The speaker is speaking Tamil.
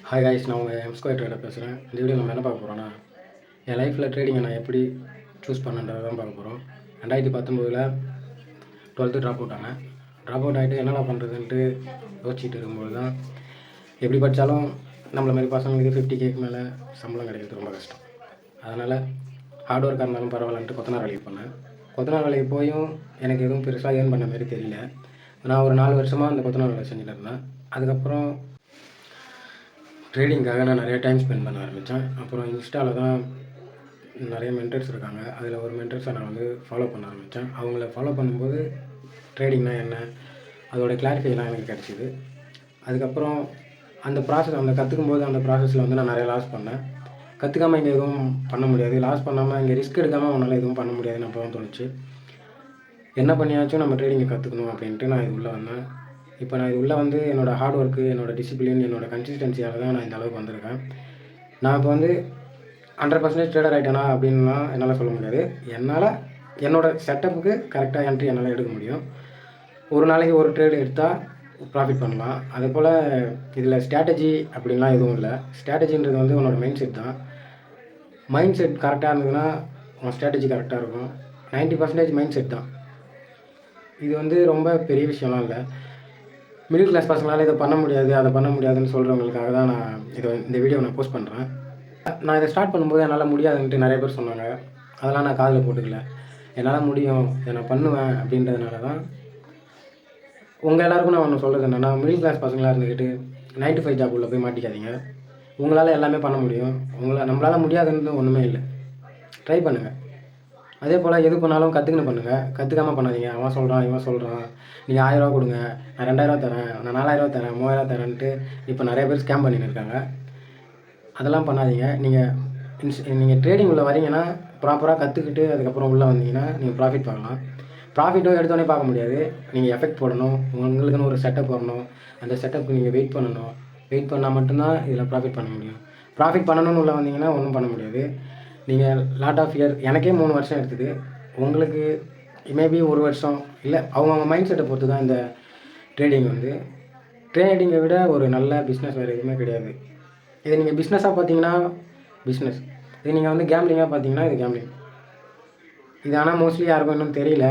ஹாய் காய்ஸ், நான் உங்கள் எம்2 ட்ரேடர் பேசுகிறேன். இந்த வீடியோ நம்ம என்ன பார்க்க போகிறோன்னா, என் லைஃப்பில் ட்ரேடிங்கை நான் எப்படி சூஸ் பண்ணன்றதை தான் பார்க்க போகிறோம். 2019 12th ட்ராப் அவுட் ஆனேன். ட்ராப் அவுட் ஆகிட்டு என்னென்ன பண்ணுறதுன்ட்டு யோசிச்சுட்டு இருக்கும்போது தான், எப்படி படித்தாலும் நம்மள மாதிரி பசங்களுக்கு 50K மேலே சம்பளம் கிடைக்கிறது ரொம்ப கஷ்டம். அதனால் ஹார்ட் ஒர்க்காக இருந்தாலும் பரவாயில்லன்ட்டு கொத்தனார் வேலைக்கு போனேன். கொத்தனார் வேலைக்கு போயும் எனக்கு எதுவும் பெருசாக ஏர்ன் பண்ண மாதிரி தெரியல. நான் ஒரு 4 வருஷமாக அந்த கொத்தனார் வேலை செஞ்சுட்டு இருந்தேன். அதுக்கப்புறம் ட்ரேடிங்காக நான் நிறைய டைம் ஸ்பெண்ட் பண்ண ஆரம்பித்தேன். அப்புறம் இன்ஸ்டாவில் தான் நிறைய மென்டர்ஸ் இருக்காங்க. அதில் ஒரு மென்டர்ஸை நான் வந்து ஃபாலோ பண்ண ஆரம்பித்தேன். அவங்கள ஃபாலோ பண்ணும்போது ட்ரேடிங்னால் என்ன, அதோடய கிளாரிஃபிகேஷன்லாம் எனக்கு கிடச்சிது. அதுக்கப்புறம் அந்த கற்றுக்கும் போது அந்த ப்ராசஸில் வந்து நான் நிறைய லாஸ் பண்ணேன். கற்றுக்காமல் இங்கே எதுவும் பண்ண முடியாது, லாஸ் பண்ணாமல் இங்கே ரிஸ்க் எடுக்காமல் உன்னால் எதுவும் பண்ண முடியாதுன்னு அப்போ தான் தோணுச்சு. என்ன பண்ணியாச்சும் நம்ம ட்ரேடிங்கை கற்றுக்கணும் அப்படின்ட்டு நான் இது உள்ளே வந்தேன். இப்போ நான் இது உள்ளே வந்து என்னோடய ஹார்ட் ஒர்க்கு, என்னோடய டிசிப்ளின், என்னோடய கன்சிஸ்டன்சியால் தான் நான் இந்த அளவுக்கு வந்திருக்கேன். நான் இப்போ வந்து 100% ட்ரேடர் ஆகிட்டேனா அப்படின்லாம் என்னால் சொல்ல முடியாது. என்னோடய செட்டப்புக்கு கரெக்டாக என்ட்ரி என்னால் எடுக்க முடியும். ஒரு நாளைக்கு ஒரு ட்ரேடு எடுத்தால் ப்ராஃபிட் பண்ணலாம். அதேபோல் இதில் ஸ்ட்ராட்டஜி அப்படின்லாம் எதுவும் இல்லை. ஸ்ட்ராட்டஜின்றது வந்து உன்னோட மைண்ட் செட் தான். மைண்ட் செட் கரெக்டாக இருந்ததுன்னா உன் ஸ்ட்ராட்டஜி கரெக்டாக இருக்கும். 90% மைண்ட் செட் தான். இது வந்து ரொம்ப பெரிய விஷயம்லாம் இல்லை. மிடில் கிளாஸ் பசங்களால் இதை பண்ண முடியாது, அதை பண்ண முடியாதுன்னு சொல்கிறவங்களுக்காக தான் நான் இந்த வீடியோவை நான் போஸ்ட் பண்ணுறேன். நான் இதை ஸ்டார்ட் பண்ணும்போது என்னால் முடியாதுன்ட்டு நிறைய பேர் சொன்னாங்க. அதெல்லாம் நான் காதில் போட்டுக்கல. என்னால் முடியும், இதை நான் பண்ணுவேன் அப்படின்றதுனால தான். உங்கள் எல்லாருக்கும் நான் ஒன்று சொல்கிறது என்னென்னா, மிடில் கிளாஸ் பசங்களாக இருந்துக்கிட்டு 9 to 5 ஜாப் உள்ள போய் மாட்டிக்காதீங்க. உங்களால் எல்லாமே பண்ண முடியும். நம்மளால் முடியாதுன்னு ஒன்றுமே இல்லை. ட்ரை பண்ணுங்கள். அதே போல் எது பண்ணாலும் கற்றுக்கின்னு பண்ணுங்கள். கற்றுக்காமல் பண்ணாதீங்க. அவன் சொல்கிறான், இவன் சொல்கிறான், நீங்கள் 1000 ரூபா கொடுங்க, நான் 2000 தரேன், நான் 4000 தரேன், 3000 தரேன்ட்டு இப்போ நிறைய பேர் ஸ்கேம் பண்ணின்னு இருக்காங்க. அதெல்லாம் பண்ணாதீங்க. நீங்கள் ட்ரேடிங் உள்ள வரீங்கன்னா ப்ராப்பராக கற்றுக்கிட்டு அதுக்கப்புறம் உள்ளே வந்தீங்கன்னா நீங்கள் ப்ராஃபிட் பார்க்கலாம். ப்ராஃபிட்டும் எடுத்தோடனே பார்க்க முடியாது. நீங்கள் எஃபெக்ட் போடணும், உங்களுக்குன்னு ஒரு செட்டப் வரணும். அந்த செட்டப்புக்கு நீங்கள் வெயிட் பண்ணணும். வெயிட் பண்ணால் மட்டும்தான் இதில் ப்ராஃபிட் பண்ண முடியும். ப்ராஃபிட் பண்ணணும்னு உள்ளே வந்தீங்கன்னா ஒன்றும் பண்ண முடியாது. நீங்கள் லாட் ஆஃப் இயர், எனக்கே 3 வருஷம் எடுத்தது. உங்களுக்கு மேபி 1 வருஷம், இல்லை அவங்கவுங்க மைண்ட் செட்டை பொறுத்து தான். இந்த ட்ரேடிங் வந்து ட்ரேடிங்கை விட ஒரு நல்ல பிஸ்னஸ் வேறு எதுவுமே கிடையாது. இதை நீங்கள் பிஸ்னஸாக பார்த்தீங்கன்னா பிஸ்னஸ், இது நீங்கள் வந்து கேம்லிங்காக பார்த்தீங்கன்னா இது கேம்லிங். இது ஆனால் மோஸ்ட்லி யாருக்கும் இன்னும் தெரியல.